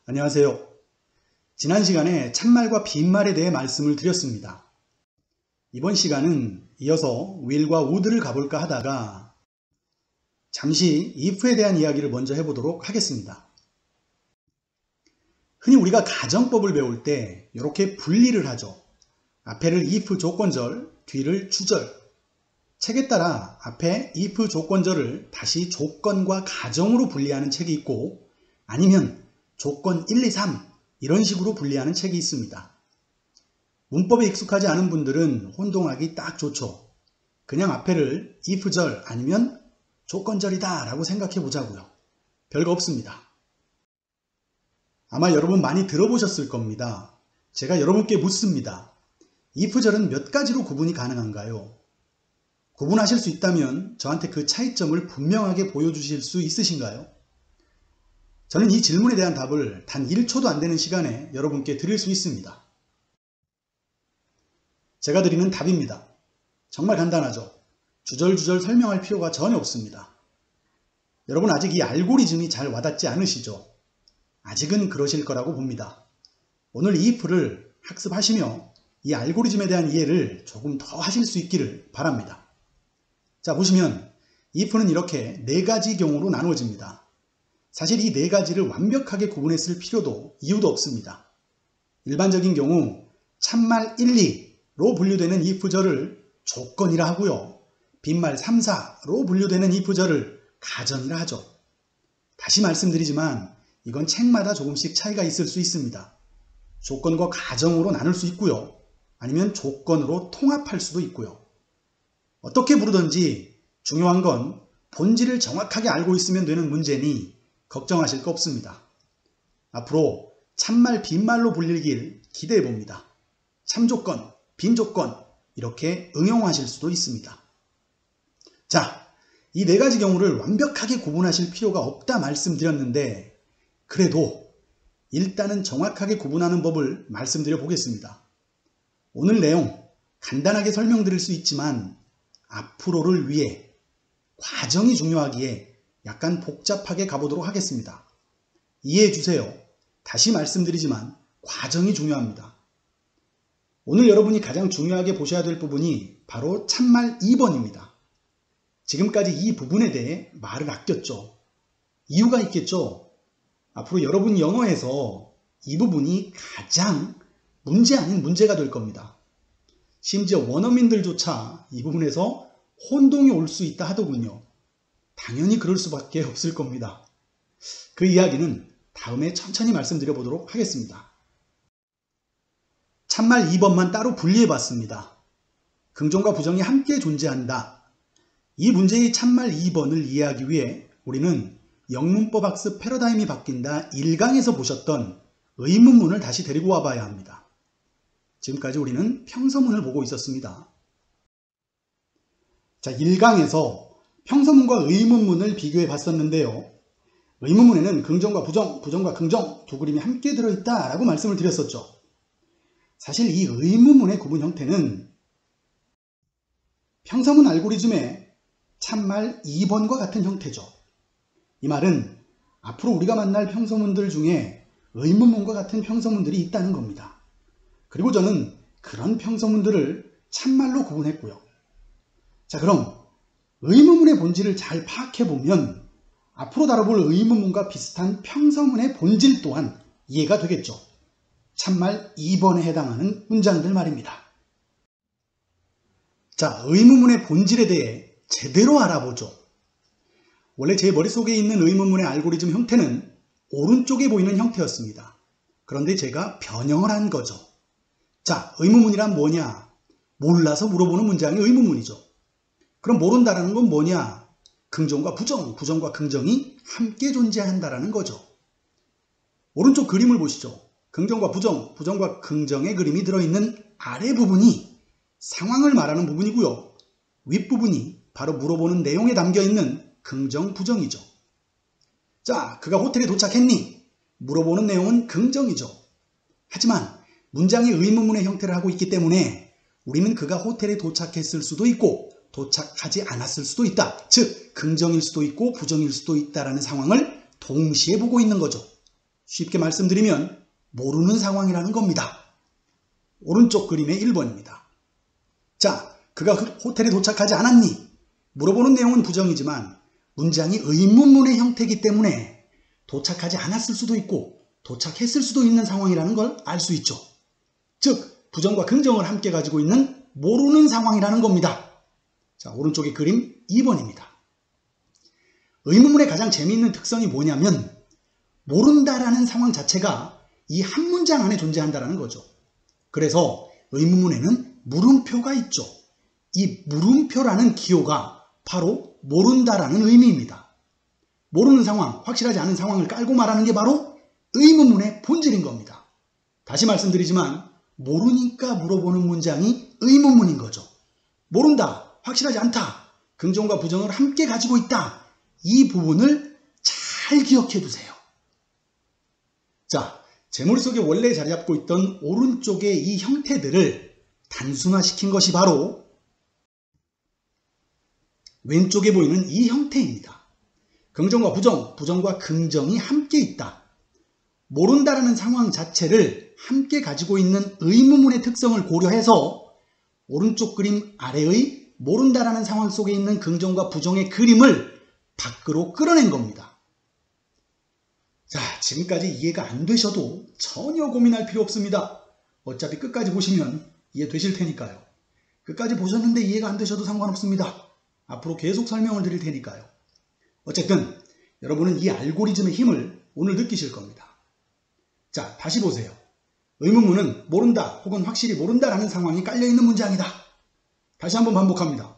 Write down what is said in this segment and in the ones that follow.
안녕하세요. 지난 시간에 참말과 빈말에 대해 말씀을 드렸습니다. 이번 시간은 이어서 will과 would를 가볼까 하다가 잠시 if에 대한 이야기를 먼저 해보도록 하겠습니다. 흔히 우리가 가정법을 배울 때 이렇게 분리를 하죠. 앞에를 if 조건절, 뒤를 주절. 책에 따라 앞에 if 조건절을 다시 조건과 가정으로 분리하는 책이 있고 아니면 조건 1, 2, 3 이런 식으로 분리하는 책이 있습니다. 문법에 익숙하지 않은 분들은 혼동하기 딱 좋죠. 그냥 앞에를 if절 아니면 조건절이다 라고 생각해 보자고요. 별거 없습니다. 아마 여러분 많이 들어보셨을 겁니다. 제가 여러분께 묻습니다. if절은 몇 가지로 구분이 가능한가요? 구분하실 수 있다면 저한테 그 차이점을 분명하게 보여주실 수 있으신가요? 저는 이 질문에 대한 답을 단 1초도 안 되는 시간에 여러분께 드릴 수 있습니다. 제가 드리는 답입니다. 정말 간단하죠. 주절주절 설명할 필요가 전혀 없습니다. 여러분 아직 이 알고리즘이 잘 와닿지 않으시죠? 아직은 그러실 거라고 봅니다. 오늘 이 if를 학습하시며 이 알고리즘에 대한 이해를 조금 더 하실 수 있기를 바랍니다. 자, 보시면 if는 이렇게 4가지 경우로 나누어집니다. 사실 이 4가지를 완벽하게 구분했을 필요도 이유도 없습니다. 일반적인 경우 참말 1, 2로 분류되는 if절을 조건이라 하고요. 빈말 3, 4로 분류되는 if절을 가정이라 하죠. 다시 말씀드리지만 이건 책마다 조금씩 차이가 있을 수 있습니다. 조건과 가정으로 나눌 수 있고요. 아니면 조건으로 통합할 수도 있고요. 어떻게 부르든지 중요한 건 본질을 정확하게 알고 있으면 되는 문제니 걱정하실 거 없습니다. 앞으로 참말, 빈말로 불리길 기대해 봅니다. 참조건, 빈조건 이렇게 응용하실 수도 있습니다. 자, 이 4가지 경우를 완벽하게 구분하실 필요가 없다 말씀드렸는데 그래도 일단은 정확하게 구분하는 법을 말씀드려 보겠습니다. 오늘 내용 간단하게 설명드릴 수 있지만 앞으로를 위해 과정이 중요하기에 약간 복잡하게 가보도록 하겠습니다. 이해해 주세요. 다시 말씀드리지만 과정이 중요합니다. 오늘 여러분이 가장 중요하게 보셔야 될 부분이 바로 참말 2번입니다. 지금까지 이 부분에 대해 말을 아꼈죠. 이유가 있겠죠. 앞으로 여러분 영어에서 이 부분이 가장 문제 아닌 문제가 될 겁니다. 심지어 원어민들조차 이 부분에서 혼동이 올 수 있다 하더군요. 당연히 그럴 수밖에 없을 겁니다. 그 이야기는 다음에 천천히 말씀드려 보도록 하겠습니다. 참말 2번만 따로 분리해 봤습니다. 긍정과 부정이 함께 존재한다. 이 문제의 참말 2번을 이해하기 위해 우리는 영문법 학습 패러다임이 바뀐다 1강에서 보셨던 의문문을 다시 데리고 와봐야 합니다. 지금까지 우리는 평서문을 보고 있었습니다. 자, 1강에서 평서문과 의문문을 비교해 봤었는데요. 의문문에는 긍정과 부정, 부정과 긍정 두 그림이 함께 들어있다라고 말씀을 드렸었죠. 사실 이 의문문의 구분 형태는 평서문 알고리즘의 참말 2번과 같은 형태죠. 이 말은 앞으로 우리가 만날 평서문들 중에 의문문과 같은 평서문들이 있다는 겁니다. 그리고 저는 그런 평서문들을 참말로 구분했고요. 자, 그럼 의문문의 본질을 잘 파악해보면 앞으로 다뤄볼 의문문과 비슷한 평서문의 본질 또한 이해가 되겠죠. 참말 2번에 해당하는 문장들 말입니다. 자, 의문문의 본질에 대해 제대로 알아보죠. 원래 제 머릿속에 있는 의문문의 알고리즘 형태는 오른쪽에 보이는 형태였습니다. 그런데 제가 변형을 한 거죠. 자, 의문문이란 뭐냐? 몰라서 물어보는 문장이 의문문이죠. 그럼 모른다라는 건 뭐냐? 긍정과 부정, 부정과 긍정이 함께 존재한다라는 거죠. 오른쪽 그림을 보시죠. 긍정과 부정, 부정과 긍정의 그림이 들어있는 아래 부분이 상황을 말하는 부분이고요. 윗부분이 바로 물어보는 내용에 담겨있는 긍정, 부정이죠. 자, 그가 호텔에 도착했니? 물어보는 내용은 긍정이죠. 하지만 문장이 의문문의 형태를 하고 있기 때문에 우리는 그가 호텔에 도착했을 수도 있고 도착하지 않았을 수도 있다. 즉 긍정일 수도 있고 부정일 수도 있다라는 상황을 동시에 보고 있는 거죠. 쉽게 말씀드리면 모르는 상황이라는 겁니다. 오른쪽 그림의 1번입니다. 자, 그가 호텔에 도착하지 않았니? 물어보는 내용은 부정이지만 문장이 의문문의 형태이기 때문에 도착하지 않았을 수도 있고 도착했을 수도 있는 상황이라는 걸 알 수 있죠. 즉, 부정과 긍정을 함께 가지고 있는 모르는 상황이라는 겁니다. 자, 오른쪽의 그림 2번입니다. 의문문의 가장 재미있는 특성이 뭐냐면 모른다라는 상황 자체가 이 한 문장 안에 존재한다는 거죠. 그래서 의문문에는 물음표가 있죠. 이 물음표라는 기호가 바로 모른다라는 의미입니다. 모르는 상황, 확실하지 않은 상황을 깔고 말하는 게 바로 의문문의 본질인 겁니다. 다시 말씀드리지만 모르니까 물어보는 문장이 의문문인 거죠. 모른다, 확실하지 않다, 긍정과 부정을 함께 가지고 있다. 이 부분을 잘 기억해 두세요. 자, 제 머릿속에 원래 자리 잡고 있던 오른쪽의 이 형태들을 단순화시킨 것이 바로 왼쪽에 보이는 이 형태입니다. 긍정과 부정, 부정과 긍정이 함께 있다. 모른다라는 상황 자체를 함께 가지고 있는 의문문의 특성을 고려해서 오른쪽 그림 아래의 모른다라는 상황 속에 있는 긍정과 부정의 그림을 밖으로 끌어낸 겁니다. 자, 지금까지 이해가 안 되셔도 전혀 고민할 필요 없습니다. 어차피 끝까지 보시면 이해되실 테니까요. 끝까지 보셨는데 이해가 안 되셔도 상관없습니다. 앞으로 계속 설명을 드릴 테니까요. 어쨌든 여러분은 이 알고리즘의 힘을 오늘 느끼실 겁니다. 자, 다시 보세요. 의문문은 모른다 혹은 확실히 모른다라는 상황이 깔려있는 문장이다. 다시 한번 반복합니다.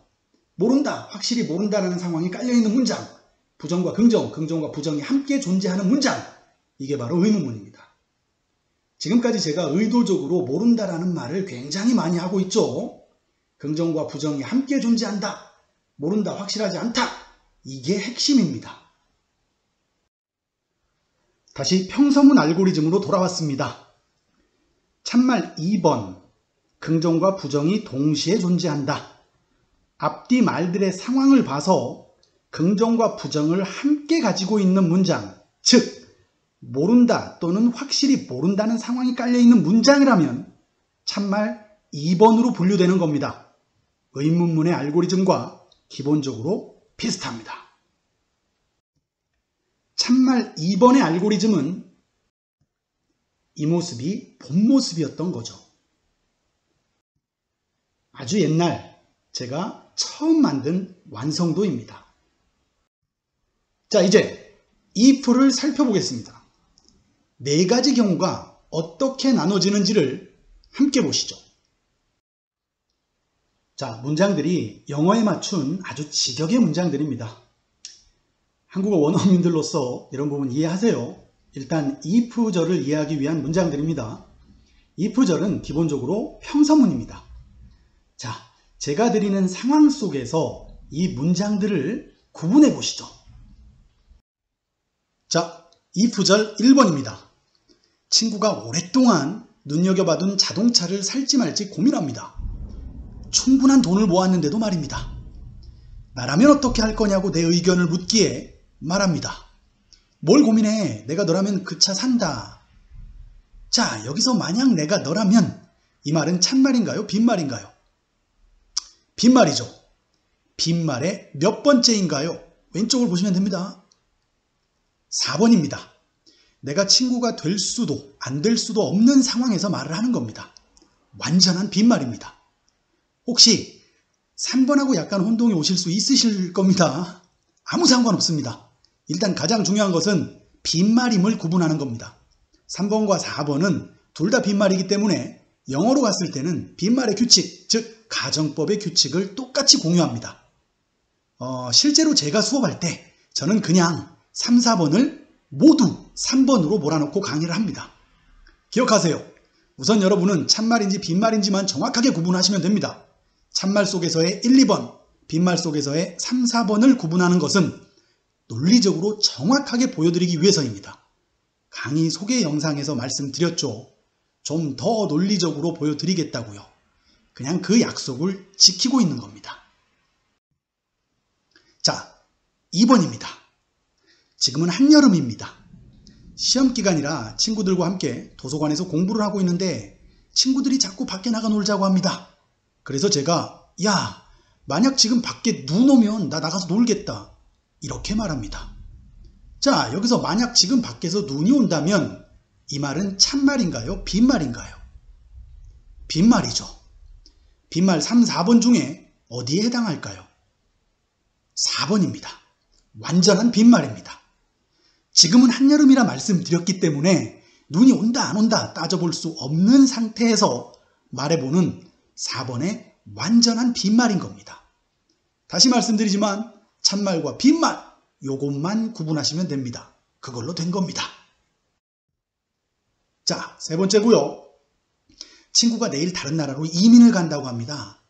모른다, 확실히 모른다라는 상황이 깔려있는 문장. 부정과 긍정, 긍정과 부정이 함께 존재하는 문장. 이게 바로 의문문입니다. 지금까지 제가 의도적으로 모른다라는 말을 굉장히 많이 하고 있죠. 긍정과 부정이 함께 존재한다. 모른다, 확실하지 않다. 이게 핵심입니다. 다시 평서문 알고리즘으로 돌아왔습니다. 참말 2번. 긍정과 부정이 동시에 존재한다. 앞뒤 말들의 상황을 봐서 긍정과 부정을 함께 가지고 있는 문장, 즉 모른다 또는 확실히 모른다는 상황이 깔려있는 문장이라면 참말 2번으로 분류되는 겁니다. 의문문의 알고리즘과 기본적으로 비슷합니다. 참말 2번의 알고리즘은 이 모습이 본 모습이었던 거죠. 아주 옛날 제가 처음 만든 완성도입니다. 자, 이제 if를 살펴보겠습니다. 네 가지 경우가 어떻게 나눠지는지를 함께 보시죠. 자, 문장들이 영어에 맞춘 아주 직역의 문장들입니다. 한국어 원어민들로서 이런 부분 이해하세요. 일단 if절을 이해하기 위한 문장들입니다. if절은 기본적으로 평서문입니다. 자, 제가 드리는 상황 속에서 이 문장들을 구분해 보시죠. 자, if절 1번입니다. 친구가 오랫동안 눈여겨봐둔 자동차를 살지 말지 고민합니다. 충분한 돈을 모았는데도 말입니다. 나라면 어떻게 할 거냐고 내 의견을 묻기에 말합니다. 뭘 고민해? 내가 너라면 그 차 산다. 자, 여기서 만약 내가 너라면 이 말은 참말인가요? 빈말인가요? 빈말이죠. 빈말의 몇 번째인가요? 왼쪽을 보시면 됩니다. 4번입니다. 내가 친구가 될 수도 안 될 수도 없는 상황에서 말을 하는 겁니다. 완전한 빈말입니다. 혹시 3번하고 약간 혼동이 오실 수 있으실 겁니다. 아무 상관없습니다. 일단 가장 중요한 것은 빈말임을 구분하는 겁니다. 3번과 4번은 둘 다 빈말이기 때문에 영어로 갔을 때는 빈말의 규칙, 즉 가정법의 규칙을 똑같이 공유합니다. 실제로 제가 수업할 때 저는 그냥 3, 4번을 모두 3번으로 몰아넣고 강의를 합니다. 기억하세요. 우선 여러분은 참말인지 빈말인지만 정확하게 구분하시면 됩니다. 참말 속에서의 1, 2번, 빈말 속에서의 3, 4번을 구분하는 것은 논리적으로 정확하게 보여드리기 위해서입니다. 강의 소개 영상에서 말씀드렸죠. 좀 더 논리적으로 보여드리겠다고요. 그냥 그 약속을 지키고 있는 겁니다. 자, 2번입니다. 지금은 한여름입니다. 시험 기간이라 친구들과 함께 도서관에서 공부를 하고 있는데 친구들이 자꾸 밖에 나가 놀자고 합니다. 그래서 제가 야, 만약 지금 밖에 눈 오면 나 나가서 놀겠다. 이렇게 말합니다. 자, 여기서 만약 지금 밖에서 눈이 온다면 이 말은 참말인가요? 빈말인가요? 빈말이죠. 빈말 3, 4번 중에 어디에 해당할까요? 4번입니다. 완전한 빈말입니다. 지금은 한여름이라 말씀드렸기 때문에 눈이 온다 안 온다 따져볼 수 없는 상태에서 말해보는 4번의 완전한 빈말인 겁니다. 다시 말씀드리지만 참말과 빈말 요것만 구분하시면 됩니다. 그걸로 된 겁니다. 자, 세 번째고요. 친구가 내일 다른 나라로 이민을 간다고 합니다.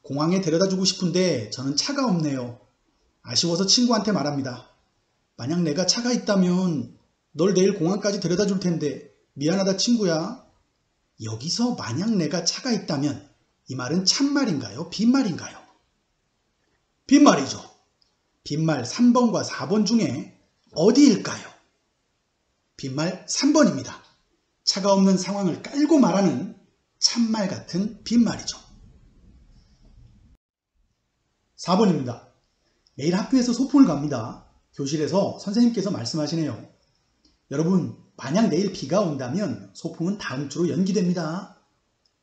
공항에 데려다주고 싶은데 저는 차가 없네요. 아쉬워서 친구한테 말합니다. 만약 내가 차가 있다면 널 내일 공항까지 데려다 줄 텐데 미안하다 친구야. 여기서 만약 내가 차가 있다면 이 말은 참말인가요? 빈말인가요? 빈말이죠. 빈말 3번과 4번 중에 어디일까요? 빈말 3번입니다. 차가 없는 상황을 깔고 말하는 참말 같은 빈말이죠. 4번입니다. 내일 학교에서 소풍을 갑니다. 교실에서 선생님께서 말씀하시네요. 여러분, 만약 내일 비가 온다면 소풍은 다음 주로 연기됩니다.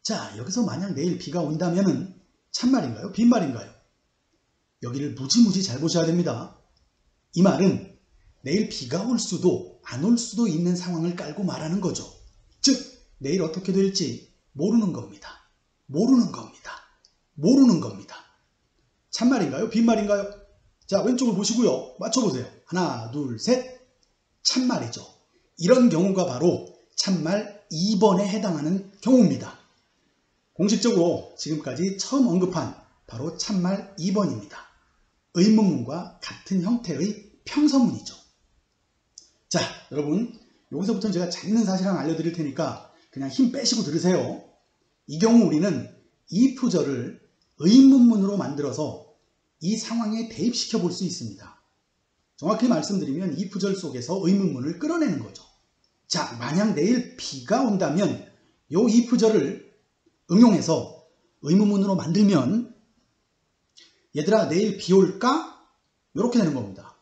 자, 여기서 만약 내일 비가 온다면 참말인가요? 빈말인가요? 여기를 무지무지 잘 보셔야 됩니다. 이 말은 내일 비가 올 수도 안 올 수도 있는 상황을 깔고 말하는 거죠. 즉, 내일 어떻게 될지 모르는 겁니다. 모르는 겁니다. 모르는 겁니다. 참말인가요? 빈말인가요? 자, 왼쪽을 보시고요. 맞춰보세요. 하나, 둘, 셋. 참말이죠. 이런 경우가 바로 참말 2번에 해당하는 경우입니다. 공식적으로 지금까지 처음 언급한 바로 참말 2번입니다. 의문문과 같은 형태의 평서문이죠. 자, 여러분, 여기서부터는 제가 재밌는 사실 하나 알려드릴 테니까 그냥 힘 빼시고 들으세요. 이 경우 우리는 if절을 의문문으로 만들어서 이 상황에 대입시켜 볼 수 있습니다. 정확히 말씀드리면 if절 속에서 의문문을 끌어내는 거죠. 자, 만약 내일 비가 온다면 이 if절을 응용해서 의문문으로 만들면 얘들아 내일 비 올까? 이렇게 되는 겁니다.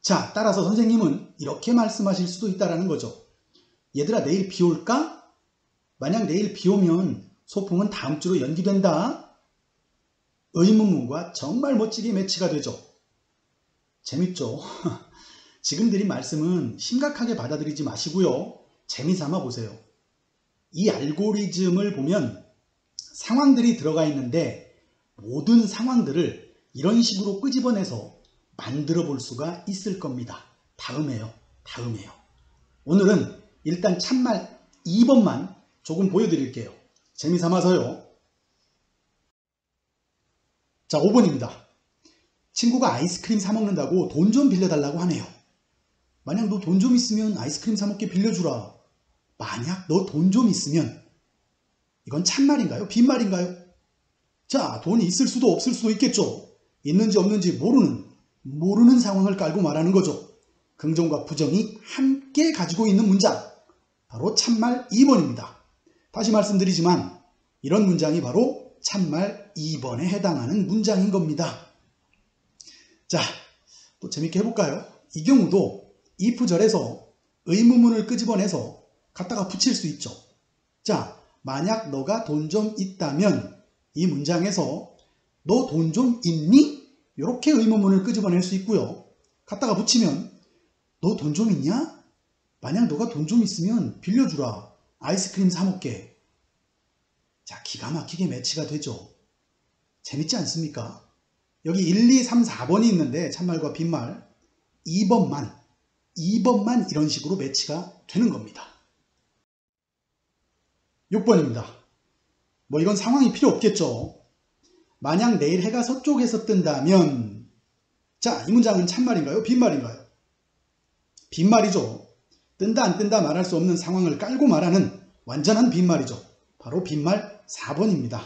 자, 따라서 선생님은 이렇게 말씀하실 수도 있다는 거죠. 얘들아 내일 비 올까? 만약 내일 비 오면 소풍은 다음 주로 연기된다. 의문문과 정말 멋지게 매치가 되죠. 재밌죠? 지금 드린 말씀은 심각하게 받아들이지 마시고요. 재미삼아 보세요. 이 알고리즘을 보면 상황들이 들어가 있는데 모든 상황들을 이런 식으로 끄집어내서 만들어 볼 수가 있을 겁니다. 다음에요. 오늘은 일단 참말 2번만 조금 보여드릴게요. 재미삼아서요. 자, 5번입니다. 친구가 아이스크림 사 먹는다고 돈 좀 빌려달라고 하네요. 만약 너 돈 좀 있으면 아이스크림 사 먹게 빌려주라. 만약 너 돈 좀 있으면 이건 참말인가요? 빈말인가요? 자, 돈이 있을 수도 없을 수도 있겠죠. 있는지 없는지 모르는 상황을 깔고 말하는 거죠. 긍정과 부정이 함께 가지고 있는 문장. 바로 참말 2번입니다. 다시 말씀드리지만 이런 문장이 바로 참말 2번에 해당하는 문장인 겁니다. 자, 또 재밌게 해볼까요? 이 경우도 if절에서 의문문을 끄집어내서 갖다가 붙일 수 있죠. 자, 만약 너가 돈 좀 있다면 이 문장에서 너 돈 좀 있니? 이렇게 의문문을 끄집어낼 수 있고요. 갖다가 붙이면 너 돈 좀 있냐? 만약 너가 돈 좀 있으면 빌려주라. 아이스크림 사 먹게. 자, 기가 막히게 매치가 되죠. 재밌지 않습니까? 여기 1, 2, 3, 4번이 있는데 참말과 빈말 2번만 이런 식으로 매치가 되는 겁니다. 6번입니다. 뭐 이건 상황이 필요 없겠죠. 만약 내일 해가 서쪽에서 뜬다면 자, 이 문장은 참말인가요? 빈말인가요? 빈말이죠. 뜬다 안 뜬다 말할 수 없는 상황을 깔고 말하는 완전한 빈말이죠. 바로 빈말 4번입니다.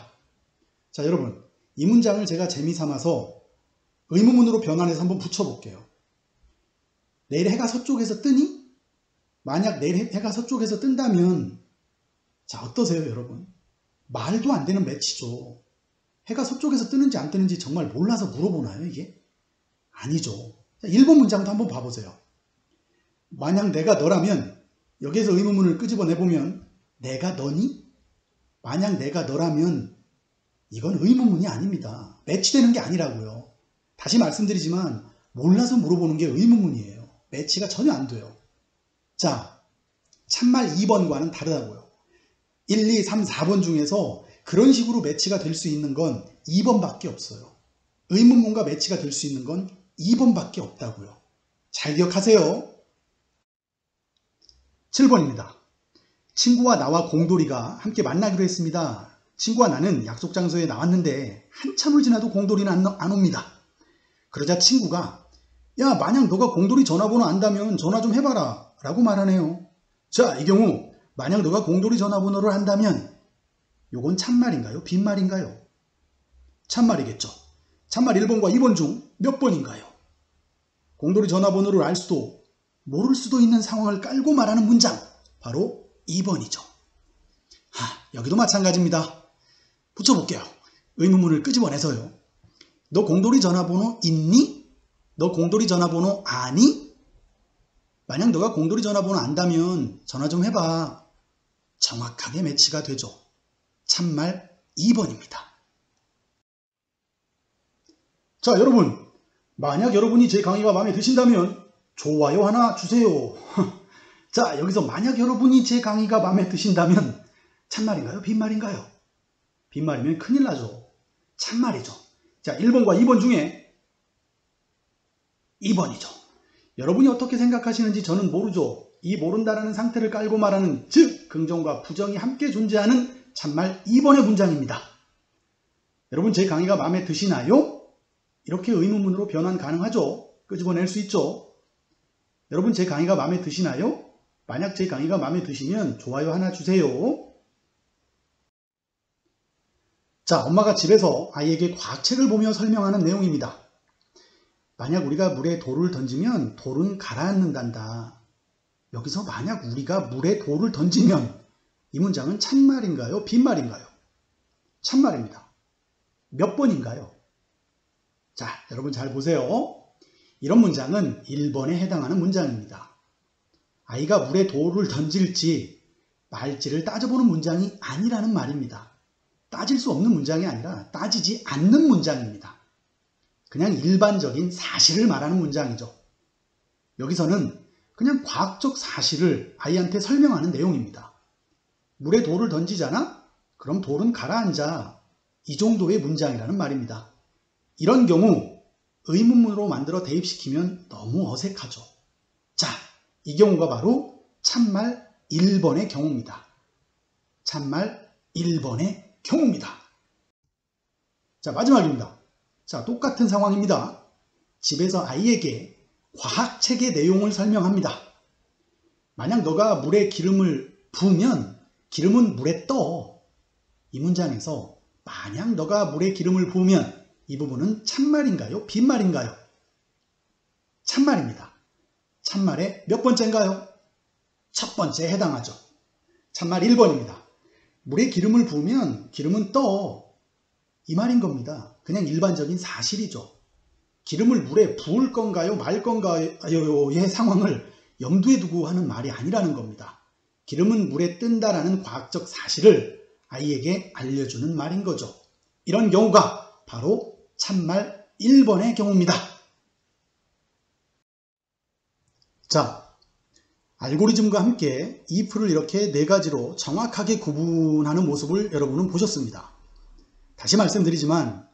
자, 여러분, 이 문장을 제가 재미삼아서 의문문으로 변환해서 한번 붙여볼게요. 내일 해가 서쪽에서 뜨니? 만약 내일 해가 서쪽에서 뜬다면 자, 어떠세요, 여러분? 말도 안 되는 매치죠. 해가 서쪽에서 뜨는지 안 뜨는지 정말 몰라서 물어보나요, 이게? 아니죠. 자, 1번 문장도 한번 봐보세요. 만약 내가 너라면, 여기에서 의문문을 끄집어내보면 내가 너니? 만약 내가 너라면 이건 의문문이 아닙니다. 매치되는 게 아니라고요. 다시 말씀드리지만 몰라서 물어보는 게 의문문이에요. 매치가 전혀 안 돼요. 자, 참말 2번과는 다르다고요. 1, 2, 3, 4번 중에서 그런 식으로 매치가 될 수 있는 건 2번밖에 없어요. 의문문과 매치가 될 수 있는 건 2번밖에 없다고요. 잘 기억하세요. 7번입니다. 친구와 나와 공돌이가 함께 만나기로 했습니다. 친구와 나는 약속 장소에 나왔는데 한참을 지나도 공돌이는 안 옵니다. 그러자 친구가 야, 만약 너가 공돌이 전화번호 안다면 전화 좀 해봐라 라고 말하네요. 자, 이 경우 만약 너가 공돌이 전화번호를 안다면 요건 참말인가요? 빈말인가요? 참말이겠죠. 참말 1번과 2번 중 몇 번인가요? 공돌이 전화번호를 알 수도 모를 수도 있는 상황을 깔고 말하는 문장, 바로 2번이죠. 여기도 마찬가지입니다. 붙여볼게요. 의문문을 끄집어내서요. 너 공돌이 전화번호 있니? 너 공돌이 전화번호 아니? 만약 너가 공돌이 전화번호 안다면 전화 좀 해봐. 정확하게 매치가 되죠. 참말 2번입니다. 자, 여러분, 만약 여러분이 제 강의가 마음에 드신다면 좋아요 하나 주세요. 자, 여기서 만약 여러분이 제 강의가 마음에 드신다면 참말인가요? 빈말인가요? 빈말이면 큰일 나죠. 참말이죠. 자, 1번과 2번 중에 2번이죠. 여러분이 어떻게 생각하시는지 저는 모르죠. 이 모른다라는 상태를 깔고 말하는, 즉 긍정과 부정이 함께 존재하는 참말 2번의 문장입니다. 여러분, 제 강의가 마음에 드시나요? 이렇게 의문문으로 변환 가능하죠. 끄집어낼 수 있죠. 여러분, 제 강의가 마음에 드시나요? 만약 제 강의가 마음에 드시면 좋아요 하나 주세요. 자, 엄마가 집에서 아이에게 과학책을 보며 설명하는 내용입니다. 만약 우리가 물에 돌을 던지면 돌은 가라앉는단다. 여기서 만약 우리가 물에 돌을 던지면 이 문장은 참말인가요? 빈말인가요? 참말입니다. 몇 번인가요? 자, 여러분 잘 보세요. 이런 문장은 1번에 해당하는 문장입니다. 아이가 물에 돌을 던질지 말지를 따져보는 문장이 아니라는 말입니다. 따질 수 없는 문장이 아니라 따지지 않는 문장입니다. 그냥 일반적인 사실을 말하는 문장이죠. 여기서는 그냥 과학적 사실을 아이한테 설명하는 내용입니다. 물에 돌을 던지잖아? 그럼 돌은 가라앉아. 이 정도의 문장이라는 말입니다. 이런 경우 의문문으로 만들어 대입시키면 너무 어색하죠. 자, 이 경우가 바로 참말 1번의 경우입니다. 참말 1번의 경우입니다. 자, 마지막입니다. 자, 똑같은 상황입니다. 집에서 아이에게 과학책의 내용을 설명합니다. 만약 너가 물에 기름을 부으면 기름은 물에 떠. 이 문장에서 만약 너가 물에 기름을 부으면 이 부분은 참말인가요? 빈말인가요? 참말입니다. 참말의 몇 번째인가요? 첫 번째에 해당하죠. 참말 1번입니다. 물에 기름을 부으면 기름은 떠. 이 말인 겁니다. 그냥 일반적인 사실이죠. 기름을 물에 부을 건가요? 말 건가요의 상황을 염두에 두고 하는 말이 아니라는 겁니다. 기름은 물에 뜬다라는 과학적 사실을 아이에게 알려주는 말인 거죠. 이런 경우가 바로 참말 1번의 경우입니다. 자, 알고리즘과 함께 if를 이렇게 4가지로 정확하게 구분하는 모습을 여러분은 보셨습니다. 다시 말씀드리지만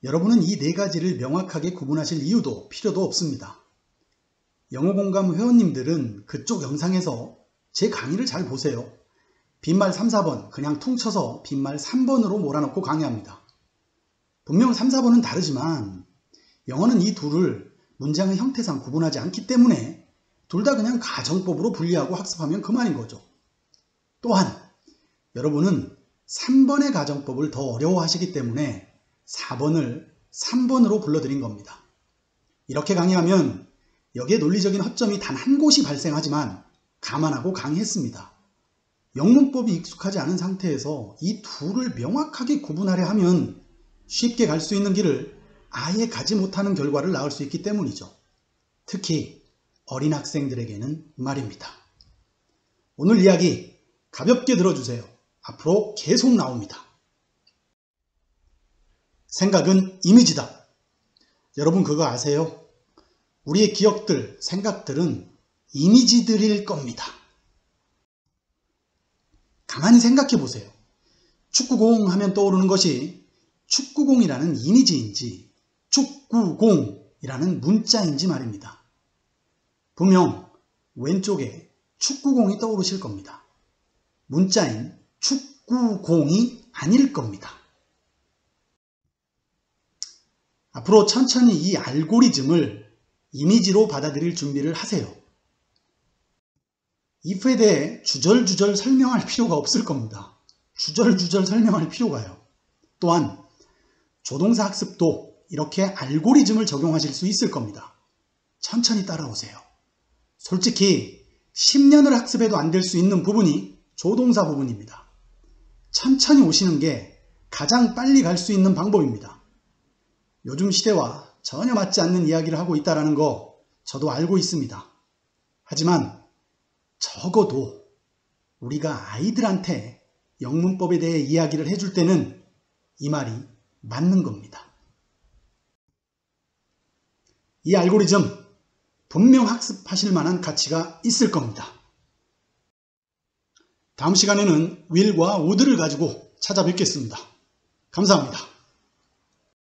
여러분은 이 4가지를 명확하게 구분하실 이유도 필요도 없습니다. 영어공감 회원님들은 그쪽 영상에서 제 강의를 잘 보세요. 빈말 3, 4번 그냥 퉁쳐서 빈말 3번으로 몰아넣고 강의합니다. 분명 3, 4번은 다르지만 영어는 이 둘을 문장의 형태상 구분하지 않기 때문에 둘 다 그냥 가정법으로 분리하고 학습하면 그만인 거죠. 또한 여러분은 3번의 가정법을 더 어려워하시기 때문에 4번을 3번으로 불러드린 겁니다. 이렇게 강의하면 여기에 논리적인 허점이 단 한 곳이 발생하지만 감안하고 강의했습니다. 영문법이 익숙하지 않은 상태에서 이 둘을 명확하게 구분하려 하면 쉽게 갈 수 있는 길을 아예 가지 못하는 결과를 낳을 수 있기 때문이죠. 특히 어린 학생들에게는 말입니다. 오늘 이야기 가볍게 들어주세요. 앞으로 계속 나옵니다. 생각은 이미지다. 여러분 그거 아세요? 우리의 기억들, 생각들은 이미지들일 겁니다. 가만히 생각해 보세요. 축구공 하면 떠오르는 것이 축구공이라는 이미지인지 축구공이라는 문자인지 말입니다. 분명 왼쪽에 축구공이 떠오르실 겁니다. 문자인 축구공이 아닐 겁니다. 앞으로 천천히 이 알고리즘을 이미지로 받아들일 준비를 하세요. if에 대해 주절주절 설명할 필요가 없을 겁니다. 주절주절 설명할 필요가요. 또한 조동사 학습도 이렇게 알고리즘을 적용하실 수 있을 겁니다. 천천히 따라오세요. 솔직히 10년을 학습해도 안 될 수 있는 부분이 조동사 부분입니다. 천천히 오시는 게 가장 빨리 갈 수 있는 방법입니다. 요즘 시대와 전혀 맞지 않는 이야기를 하고 있다는 거 저도 알고 있습니다. 하지만 적어도 우리가 아이들한테 영문법에 대해 이야기를 해줄 때는 이 말이 맞는 겁니다. 이 알고리즘 분명 학습하실 만한 가치가 있을 겁니다. 다음 시간에는 will과 would를 가지고 찾아뵙겠습니다. 감사합니다.